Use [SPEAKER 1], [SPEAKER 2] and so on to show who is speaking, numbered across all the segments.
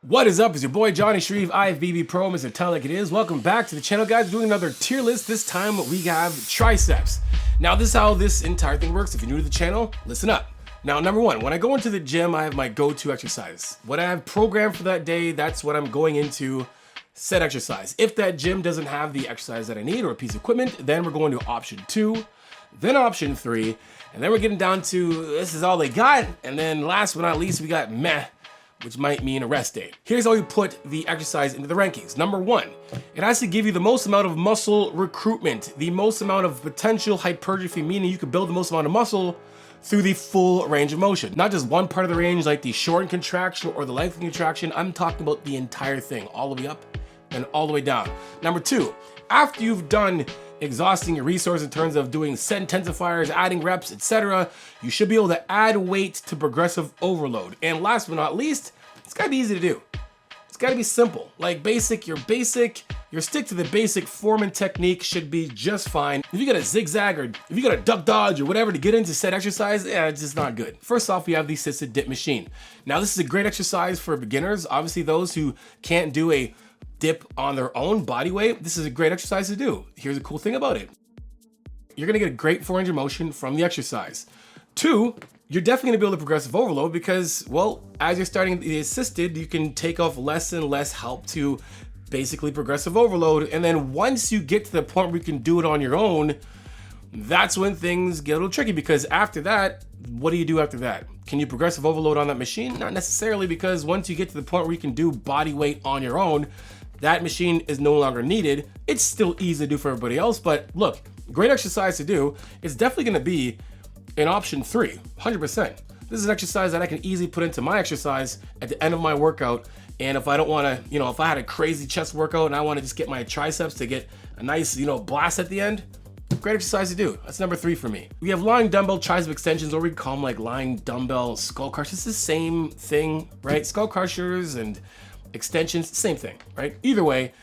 [SPEAKER 1] What is up? It's your boy Johnny SHREVE, IFBB Pro, Mr. Tell Like It Is. Welcome back to the channel, guys. We're doing another tier list. This time we have triceps. Now this is how this entire thing works. If you're new to the channel, listen up. Now, number one, when I go into the gym, I have my go-to exercise. What I have programmed for that day, that's what I'm going into said exercise. If that gym doesn't have the exercise that I need or a piece of equipment, then we're going to option 2, then option 3, and then we're getting down to this is all they got. And then last but not least, we got meh, which might mean a rest day. Here's how you put the exercise into the rankings. Number 1, it has to give you the most amount of muscle recruitment, the most amount of potential hypertrophy, meaning you can build the most amount of muscle through the full range of motion. Not just one part of the range like the shortened contraction or the lengthened contraction. I'm talking about the entire thing, all the way up and all the way down. Number 2, after you've done exhausting your resource in terms of doing set intensifiers, adding reps, etc., you should be able to add weight to progressive overload. And last but not least, it's gotta be easy to do. It's gotta be simple. Like your stick to the basic form and technique should be just fine. If you got a zigzag or if you got a duck dodge or whatever to get into said exercise, yeah, it's just not good. First off, we have the assisted dip machine. Now this is a great exercise for beginners. Obviously those who can't do a dip on their own body weight, this is a great exercise to do. Here's a cool thing about it. You're gonna get a great full range of motion from the exercise. 2, you're definitely gonna be able to progressive overload because, well, as you're starting the assisted, you can take off less and less help to basically progressive overload. And then once you get to the point where you can do it on your own, that's when things get a little tricky, because after that, what do you do after that? Can you progressive overload on that machine? Not necessarily, because once you get to the point where you can do body weight on your own, that machine is no longer needed. It's still easy to do for everybody else, but look, great exercise to do. It's definitely gonna be in option 3, 100%. This is an exercise that I can easily put into my exercise at the end of my workout. And if I don't wanna, if I had a crazy chest workout and I wanna just get my triceps to get a nice, blast at the end, great exercise to do. That's number 3 for me. We have lying dumbbell tricep extensions, or we call them like lying dumbbell skull crushers. It's the same thing, right? Skull crushers and extensions, same thing, right? Either way,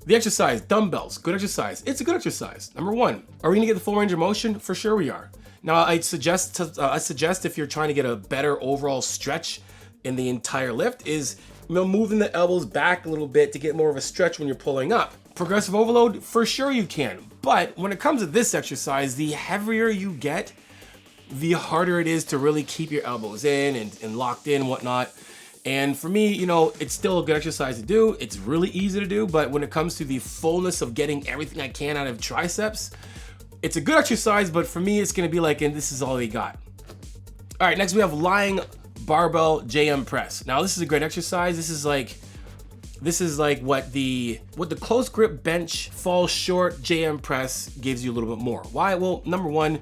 [SPEAKER 1] the exercise, dumbbells, good exercise. It's a good exercise. Number 1, are we gonna get the full range of motion? For sure we are. Now I suggest if you're trying to get a better overall stretch in the entire lift is moving the elbows back a little bit to get more of a stretch when you're pulling up. Progressive overload, for sure you can. But when it comes to this exercise, the heavier you get, the harder it is to really keep your elbows in and locked in and whatnot. And for me, it's still a good exercise to do. It's really easy to do, but when it comes to the fullness of getting everything I can out of triceps, it's a good exercise, but for me, it's gonna be like, and this is all they got. All right, next we have lying barbell JM press. Now this is a great exercise. This is like what the close grip bench fall short JM press gives you a little bit more. Why? Well, number 1,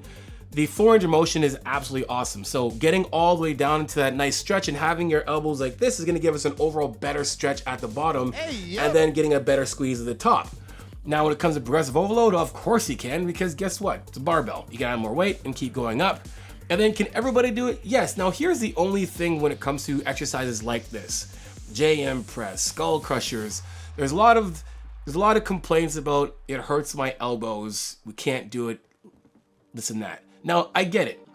[SPEAKER 1] the full range of motion is absolutely awesome. So getting all the way down into that nice stretch and having your elbows like this is gonna give us an overall better stretch at the bottom, and then getting a better squeeze at the top. Now, when it comes to progressive overload, of course you can, because guess what? It's a barbell. You can add more weight and keep going up. And then can everybody do it? Yes. Now, here's the only thing when it comes to exercises like this. JM press, skull crushers. There's a lot of complaints about it hurts my elbows. We can't do it, this and that. Now, I get it.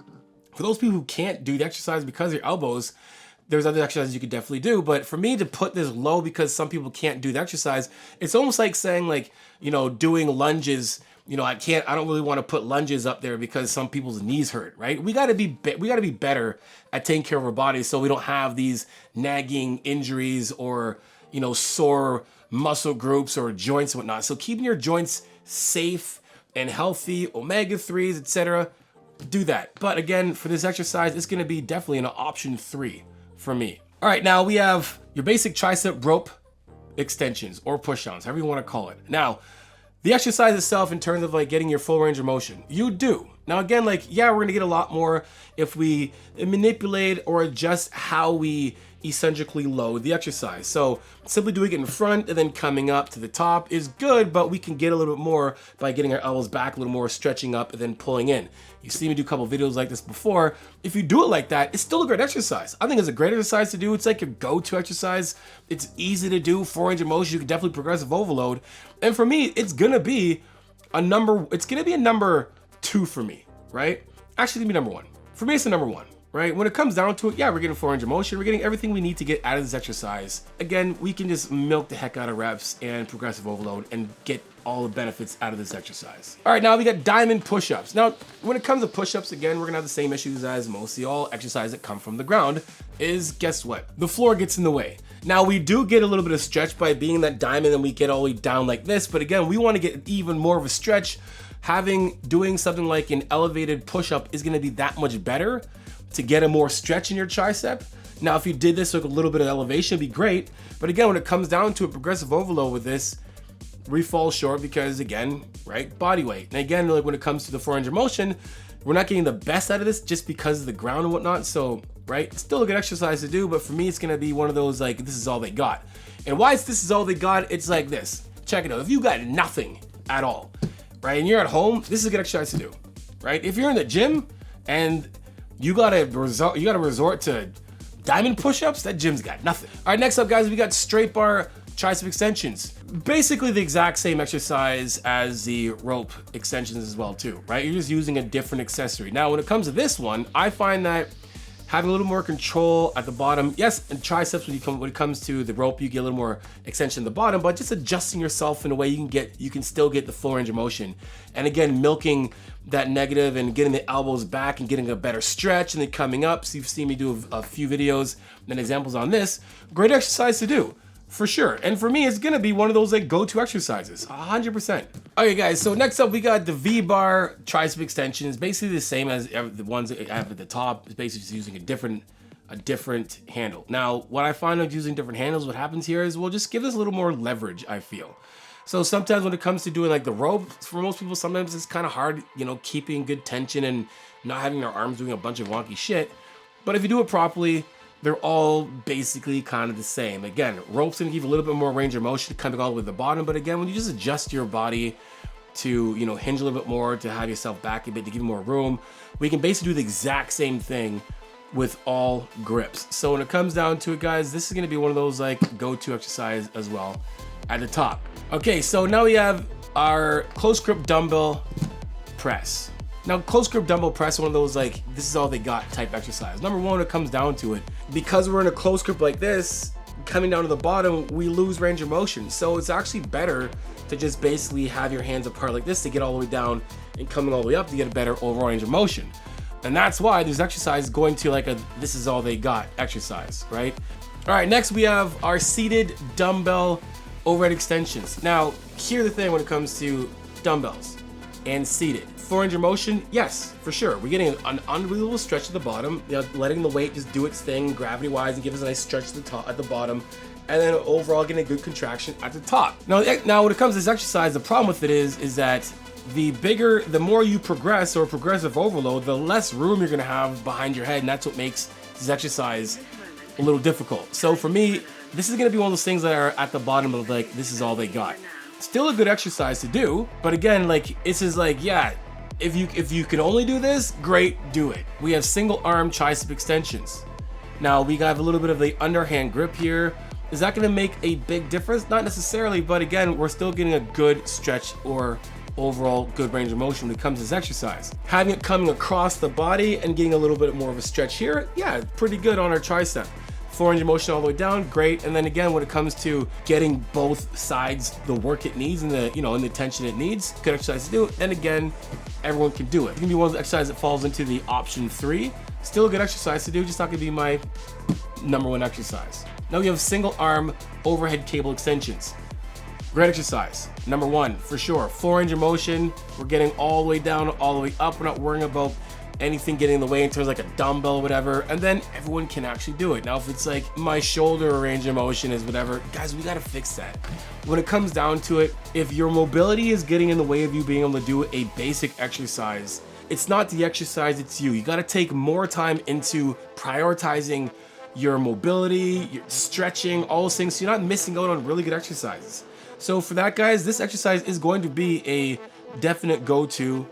[SPEAKER 1] For those people who can't do the exercise because of your elbows, there's other exercises you could definitely do. But for me to put this low because some people can't do the exercise, it's almost like saying doing lunges. I don't really want to put lunges up there because some people's knees hurt, right? We gotta be better at taking care of our bodies so we don't have these nagging injuries or, sore muscle groups or joints and whatnot. So keeping your joints safe and healthy, omega-3s, etc., do that. But again, for this exercise, it's gonna be definitely an option 3 for me. All right, now we have your basic tricep rope extensions or pushdowns, however you want to call it. Now, the exercise itself in terms of getting your full range of motion, you do. Now again, we're gonna get a lot more if we manipulate or adjust how we eccentrically load the exercise. So simply doing it in front and then coming up to the top is good, but we can get a little bit more by getting our elbows back a little more, stretching up and then pulling in. You've seen me do a couple videos like this before. If you do it like that, it's still a great exercise. I think it's a great exercise to do. It's like your go-to exercise. It's easy to do, full range of motion. You can definitely progressive overload. And for me, it's gonna be a number 2 for me, right? Actually, it's gonna be number 1. For me, it's the number 1. right? When it comes down to it, yeah, we're getting 4 range of motion. We're getting everything we need to get out of this exercise. Again, we can just milk the heck out of reps and progressive overload and get all the benefits out of this exercise. All right, now we got diamond push-ups. Now, when it comes to push-ups, again, we're gonna have the same issues as mostly all exercises that come from the ground is, guess what? The floor gets in the way. Now, we do get a little bit of stretch by being that diamond and we get all the way down like this, but again, we wanna get even more of a stretch. Doing something like an elevated push-up is gonna be that much better to get a more stretch in your tricep. Now, if you did this with a little bit of elevation, it'd be great. But again, when it comes down to a progressive overload with this, we fall short because, again, right, body weight. And again, like when it comes to the 4 range of motion, we're not getting the best out of this just because of the ground and whatnot. So, right, still a good exercise to do, but for me, it's gonna be one of those like, this is all they got. And why this is all they got, it's like this. Check it out. If you got nothing at all, right, and you're at home, this is a good exercise to do, right? If you're in the gym and you gotta resort to diamond push-ups, that gym's got nothing. All right, next up, guys, we got straight bar tricep extensions. Basically the exact same exercise as the rope extensions as well too, right? You're just using a different accessory. Now, when it comes to this one, I find that having a little more control at the bottom, yes, and triceps, when it comes to the rope, you get a little more extension at the bottom, but just adjusting yourself in a way you can still get the full range of motion. And again, milking that negative and getting the elbows back and getting a better stretch and then coming up. So you've seen me do a few videos and examples on this. Great exercise to do. For sure. And for me, it's gonna be one of those like go-to exercises, 100%. Okay, guys, so next up we got the V-bar tricep extensions, basically the same as the ones that I have at the top. It's basically just using a different handle. Now, what I find of using different handles, what happens here is we'll just give this a little more leverage, I feel. So sometimes when it comes to doing like the rope, for most people, sometimes it's kind of hard, you know, keeping good tension and not having their arms doing a bunch of wonky shit. But if you do it properly, they're all basically kind of the same. Again, rope's gonna give a little bit more range of motion coming all the way to the bottom, but again, when you just adjust your body to, you know, hinge a little bit more, to have yourself back a bit, to give you more room, we can basically do the exact same thing with all grips. So when it comes down to it, guys, this is gonna be one of those like go-to exercise as well at the top. Okay, so now we have our close grip dumbbell press. Now, close grip dumbbell press is one of those like, this is all they got type exercise. Number one, when it comes down to it, because we're in a close grip like this, coming down to the bottom, we lose range of motion. So it's actually better to just basically have your hands apart like this to get all the way down and coming all the way up to get a better overall range of motion. And that's why this exercise is going to like a, this is all they got exercise, right? All right, next we have our seated dumbbell overhead extensions. Now, here's the thing when it comes to dumbbells and seated. 4 range of motion, yes, for sure. We're getting an unbelievable stretch at the bottom, you know, letting the weight just do its thing gravity-wise and give us a nice stretch at the top, at the bottom, and then overall getting a good contraction at the top. Now when it comes to this exercise, the problem with it is that the more you progress or progressive overload, the less room you're gonna have behind your head, and that's what makes this exercise a little difficult. So for me, this is gonna be one of those things that are at the bottom of like, this is all they got. Still a good exercise to do, but again, like, this is like, yeah, if you can only do this, great, do it. We have single arm tricep extensions. Now we have a little bit of the underhand grip here. Is that gonna make a big difference? Not necessarily, but again, we're still getting a good stretch or overall good range of motion when it comes to this exercise. Having it coming across the body and getting a little bit more of a stretch here, yeah, pretty good on our tricep. 4 range of motion all the way down, great. And then again, when it comes to getting both sides the work it needs and the, you know, and the tension it needs, good exercise to do. And again, everyone can do it. It's gonna be one of the exercises that falls into the option 3. Still a good exercise to do, just not gonna be my #1 exercise. Now we have single arm overhead cable extensions. Great exercise, #1 for sure. 4 range of motion, we're getting all the way down, all the way up. We're not worrying about anything getting in the way in terms of like a dumbbell or whatever, and then everyone can actually do it. Now if it's like my shoulder range of motion is whatever, guys, we gotta fix that. When it comes down to it, if your mobility is getting in the way of you being able to do a basic exercise, it's not the exercise, it's you. You gotta take more time into prioritizing your mobility, your stretching, all those things, so you're not missing out on really good exercises. So for that, guys, this exercise is going to be a definite go-to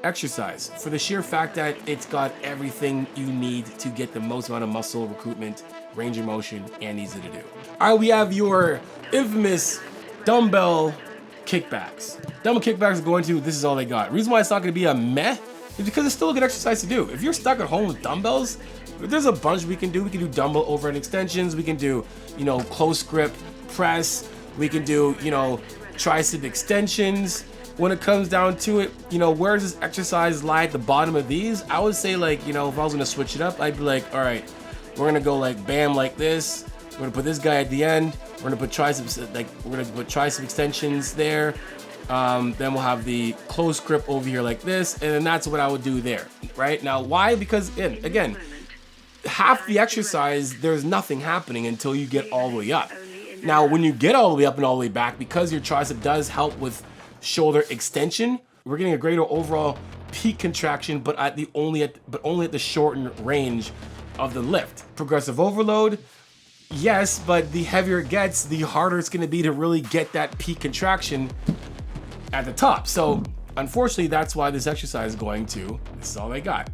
[SPEAKER 1] exercise for the sheer fact that it's got everything you need to get the most amount of muscle recruitment, range of motion, and easy to do. All right, we have your infamous dumbbell kickbacks. Dumbbell kickbacks are going to, this is all they got. Reason why it's not going to be a meh is because it's still a good exercise to do. If you're stuck at home with dumbbells, There's a bunch we can do. We can do dumbbell overhead extensions. We can do, you know, close grip press. We can do, you know, tricep extensions. When it comes down to it, you know, where does this exercise lie at the bottom of these? I would say, like, you know, if I was gonna switch it up, I'd be like, all right, we're gonna go like bam, like this. We're gonna put this guy at the end. We're gonna put triceps, like we're gonna put tricep extensions there. Then we'll have the close grip over here like this, and then that's what I would do there, right? Now, why? Because again, half the exercise, there's nothing happening until you get all the way up. Now, when you get all the way up and all the way back, because your tricep does help with shoulder extension, we're getting a greater overall peak contraction, but only at the shortened range of the lift. Progressive overload, yes, but the heavier it gets, the harder it's gonna be to really get that peak contraction at the top. So unfortunately, that's why this exercise is going to, this is all they got.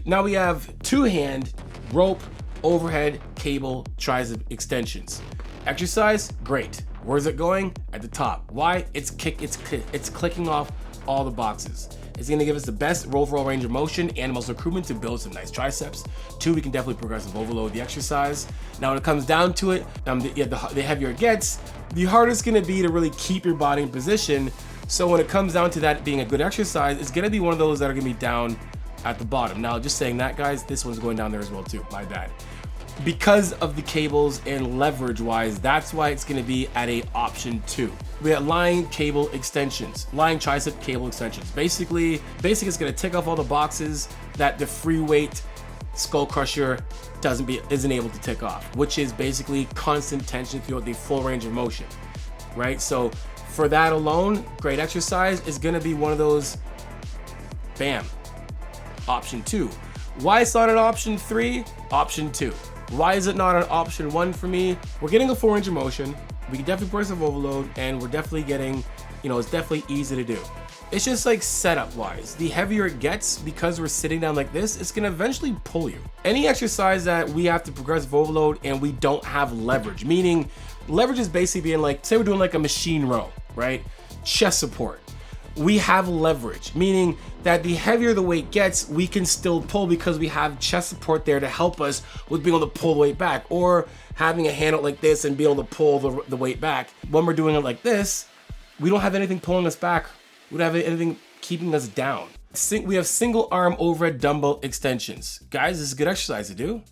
[SPEAKER 1] Now we have 2-hand rope overhead cable tricep extensions. Exercise, great. Where's it going? At the top. Why? It's clicking off all the boxes. It's gonna give us the best overall range of motion and muscle recruitment to build some nice triceps. 2, we can definitely progressive overload the exercise. Now when it comes down to it, the heavier it gets, the harder it's gonna be to really keep your body in position. So when it comes down to that being a good exercise, it's gonna be one of those that are gonna be down at the bottom. Now, just saying that, guys, this one's going down there as well too, my bad. Because of the cables and leverage wise, that's why it's gonna be at a option 2. We have lying cable extensions, lying tricep cable extensions. Basically it's gonna tick off all the boxes that the free weight skull crusher isn't able to tick off, which is basically constant tension throughout the full range of motion, right? So for that alone, great exercise is gonna be one of those, bam, option 2. Why it's not an option 3? Option 2. Why is it not an option 1 for me? We're getting a full range of motion. We can definitely progressive overload, and we're definitely getting, you know, it's definitely easy to do. It's just like setup wise. The heavier it gets, because we're sitting down like this, it's gonna eventually pull you. Any exercise that we have to progressive overload and we don't have leverage, meaning leverage is basically being like, say we're doing like a machine row, right? Chest support. We have leverage, meaning that the heavier the weight gets, we can still pull because we have chest support there to help us with being able to pull the weight back, or having a handle like this and being able to pull the weight back. When we're doing it like this, we don't have anything pulling us back. We don't have anything keeping us down. We have single arm overhead dumbbell extensions. Guys, this is a good exercise to do.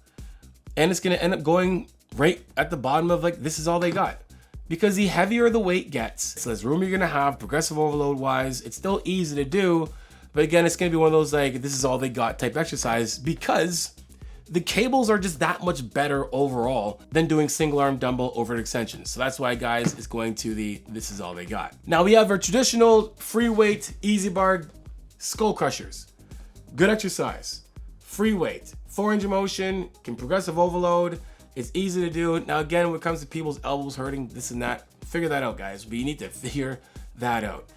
[SPEAKER 1] And it's gonna end up going right at the bottom of, like, this is all they got. Because the heavier the weight gets, so less room you're gonna have, progressive overload wise, it's still easy to do, but again, it's gonna be one of those like, this is all they got type exercise, because the cables are just that much better overall than doing single arm dumbbell overhead extensions. So that's why, guys, it's going to the, this is all they got. Now we have our traditional free weight, easy bar skull crushers. Good exercise, free weight, 4 range of motion, can progressive overload. It's easy to do. Now, again, when it comes to people's elbows hurting, this and that, figure that out, guys. But you need to figure that out.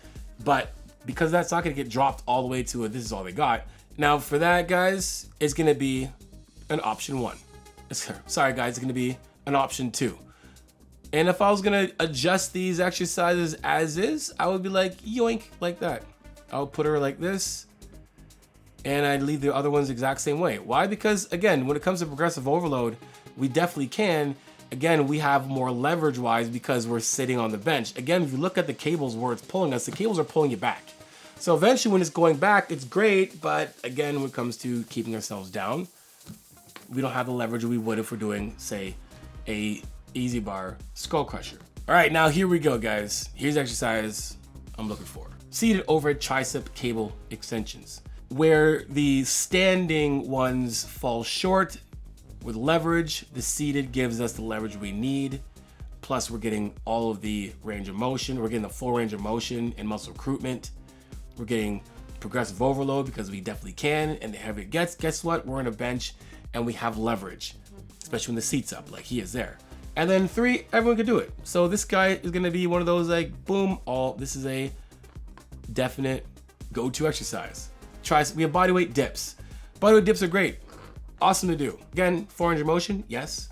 [SPEAKER 1] But because that's not going to get dropped all the way to a, this is all they got. Now, for that, guys, it's going to be an option 1. Sorry, guys, it's going to be an option 2. And if I was going to adjust these exercises as is, I would be like, yoink, like that. I would put her like this, and I'd leave the other ones the exact same way. Why? Because, again, when it comes to progressive overload, we definitely can. Again, we have more leverage wise because we're sitting on the bench. Again, if you look at the cables where it's pulling us, the cables are pulling you back. So eventually when it's going back, it's great. But again, when it comes to keeping ourselves down, we don't have the leverage we would if we're doing, say, a easy bar skull crusher. All right, now here we go, guys. Here's the exercise I'm looking for. Seated overhead tricep cable extensions. Where the standing ones fall short, with leverage, the seated gives us the leverage we need. Plus, we're getting all of the range of motion. We're getting the full range of motion and muscle recruitment. We're getting progressive overload because we definitely can. And the heavier it gets, guess what? We're on a bench and we have leverage, especially when the seat's up, like he is there. And then 3, everyone can do it. So this guy is gonna be one of those like, boom, this is a definite go-to exercise. We have bodyweight dips. Bodyweight dips are great. Awesome to do. Again, 4 range of motion, yes.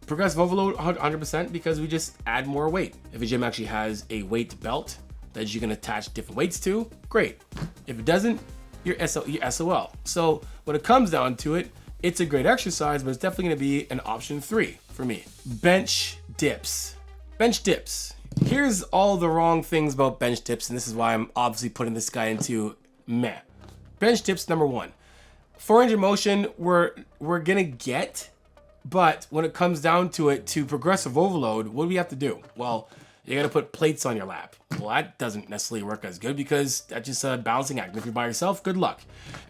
[SPEAKER 1] Progressive overload, 100%, because we just add more weight. If a gym actually has a weight belt that you can attach different weights to, great. If it doesn't, you're SOL. So when it comes down to it, It's a great exercise, but it's definitely gonna be an option 3 for me. Bench dips. Bench dips. Here's all the wrong things about bench dips, and this is why I'm obviously putting this guy into meh. Bench dips, number 1. 4 range of motion, we're gonna get, but when it comes down to it, to progressive overload, what do we have to do? Well, you gotta put plates on your lap. Well, that doesn't necessarily work as good because that's just a balancing act. If you're by yourself, good luck.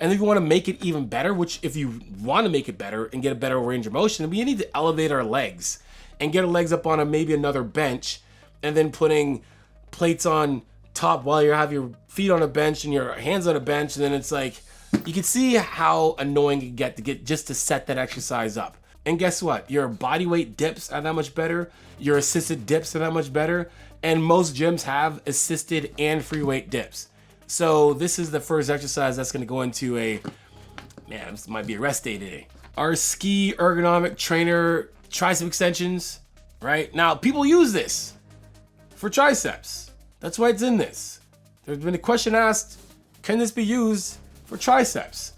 [SPEAKER 1] And if you wanna make it even better, which if you wanna make it better and get a better range of motion, we need to elevate our legs and get our legs up on maybe another bench, and then putting plates on top while you have your feet on a bench and your hands on a bench. And then it's like, you can see how annoying it can get just to set that exercise up. And guess what? Your bodyweight dips are that much better. Your assisted dips are that much better. And most gyms have assisted and free weight dips. So this is the first exercise that's gonna go into a, man, this might be a rest day today. Our ski ergonomic trainer tricep extensions, right? Now, people use this for triceps. That's why it's in this. There's been a question asked, can this be used for triceps?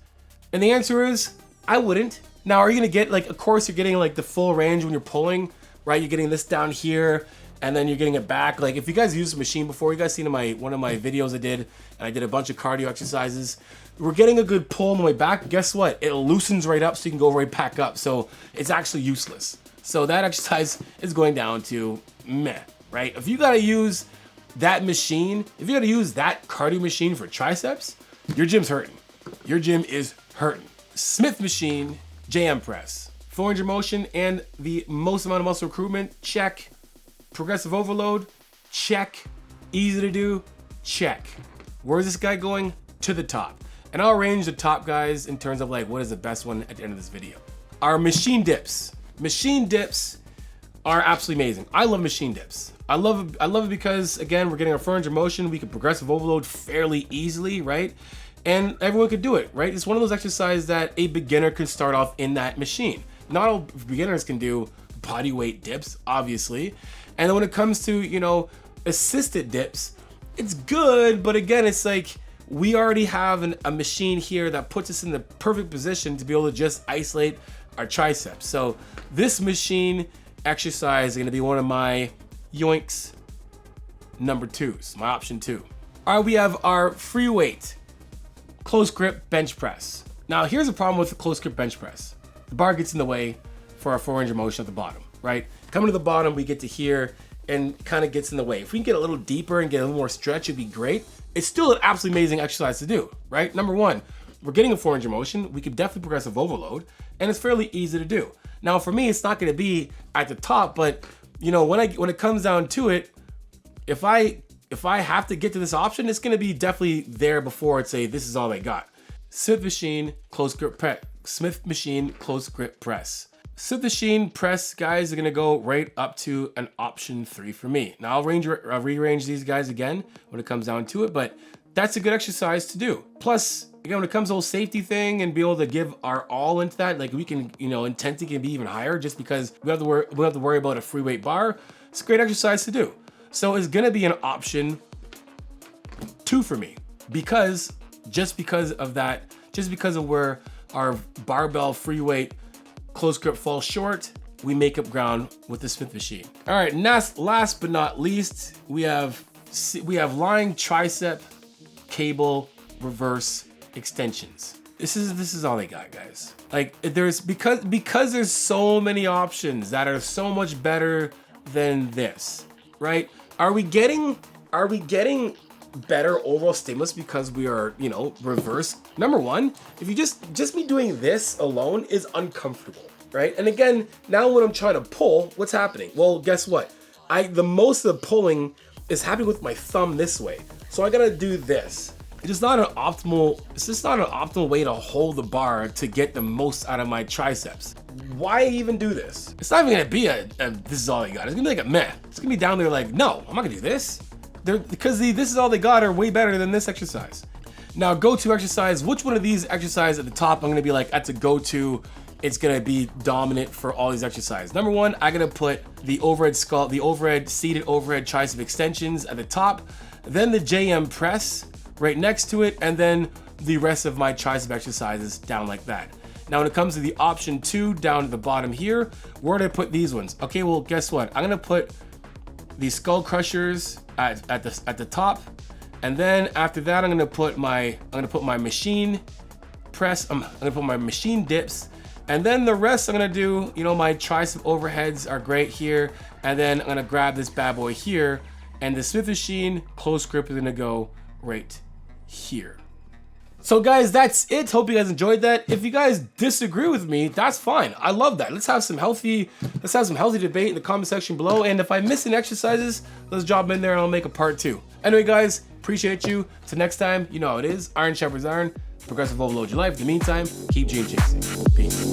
[SPEAKER 1] And the answer is, I wouldn't. Now, are you gonna get, like, of course you're getting like the full range when you're pulling, right? You're getting this down here, and then you're getting it back. Like, if you guys used a machine before, you guys seen in one of my videos I did, and I did a bunch of cardio exercises. We're getting a good pull on the way back. Guess what? It loosens right up so you can go right back up. So it's actually useless. So that exercise is going down to meh, right? If you gotta use that machine, if you gotta use that cardio machine for triceps, your gym's hurting. Your gym is hurting. Smith machine, JM press. 4 range of motion and the most amount of muscle recruitment, check. Progressive overload, check. Easy to do, check. Where's this guy going? To the top. And I'll arrange the top guys in terms of like what is the best one at the end of this video. Our machine dips. Machine dips are absolutely amazing. I love machine dips. I love it because, again, we're getting our 4 range of motion. We can progressive overload fairly easily, right? And everyone could do it, right? It's one of those exercises that a beginner can start off in that machine. Not all beginners can do body weight dips, obviously. And then when it comes to, you know, assisted dips, it's good, but again, it's like we already have a machine here that puts us in the perfect position to be able to just isolate our triceps. So this machine exercise is gonna be one of my yoinks number 2s, my option 2. All right, we have our free weight close grip bench press. Now here's a problem with the close grip bench press. The bar gets in the way for our 4 range of motion at the bottom, right? Coming to the bottom, we get to here and kind of gets in the way. If we can get a little deeper and get a little more stretch, it'd be great. It's still an absolutely amazing exercise to do, right? Number 1, we're getting a 4 range of motion. We could definitely progressive overload, and it's fairly easy to do. Now for me, it's not gonna be at the top, but you know, when it comes down to it, if I have to get to this option, it's gonna be definitely there before it's this is all I got. Smith machine, close grip press. Smith machine, close grip press. Smith machine press guys are gonna go right up to an option 3 for me. Now I'll rearrange these guys again when it comes down to it, but that's a good exercise to do. Plus, again, when it comes to the whole safety thing and be able to give our all into that, like we can, you know, intensity can be even higher just because we have to worry about a free weight bar. It's a great exercise to do. So it's gonna be an option 2 for me because of where our barbell free weight close grip falls short, we make up ground with the Smith machine. All right, last but not least, we have lying tricep cable reverse extensions. This is all they got, guys. Like because there's so many options that are so much better than this, right? Are we getting better overall stimulus because we are, you know, reverse? Number 1, if you just me doing this alone is uncomfortable, right? And again, now when I'm trying to pull, what's happening? Well, guess what? The most of the pulling is happening with my thumb this way. So I gotta do this. It's just not an optimal way to hold the bar to get the most out of my triceps. Why even do this? It's not even gonna be this is all they got. It's gonna be like a meh. It's gonna be down there like, no, I'm not gonna do this. Because this is all they got are way better than this exercise. Now, go-to exercise, which one of these exercises at the top I'm gonna be like, that's a go-to, it's gonna be dominant for all these exercises. Number 1, I'm gonna put the seated overhead tricep extensions at the top, then the JM press right next to it, and then the rest of my tricep exercises down like that. Now when it comes to the option 2 down at the bottom here, where did I put these ones? Okay, well guess what? I'm gonna put these skull crushers at the top, and then after that I'm gonna put my machine press. I'm gonna put my machine dips, and then the rest I'm gonna do, you know, my tricep overheads are great here, and then I'm gonna grab this bad boy here, and the Smith machine close grip is gonna go right here. So guys, that's it. Hope you guys enjoyed that. If you guys disagree with me, that's fine. I love that. Let's have some healthy debate in the comment section below. And if I miss any exercises, let's drop them in there and I'll make a part 2. Anyway, guys, appreciate you. Till next time, you know how it is. Iron sharpens iron. Progressive overload your life. In the meantime, keep gene chasing. Peace.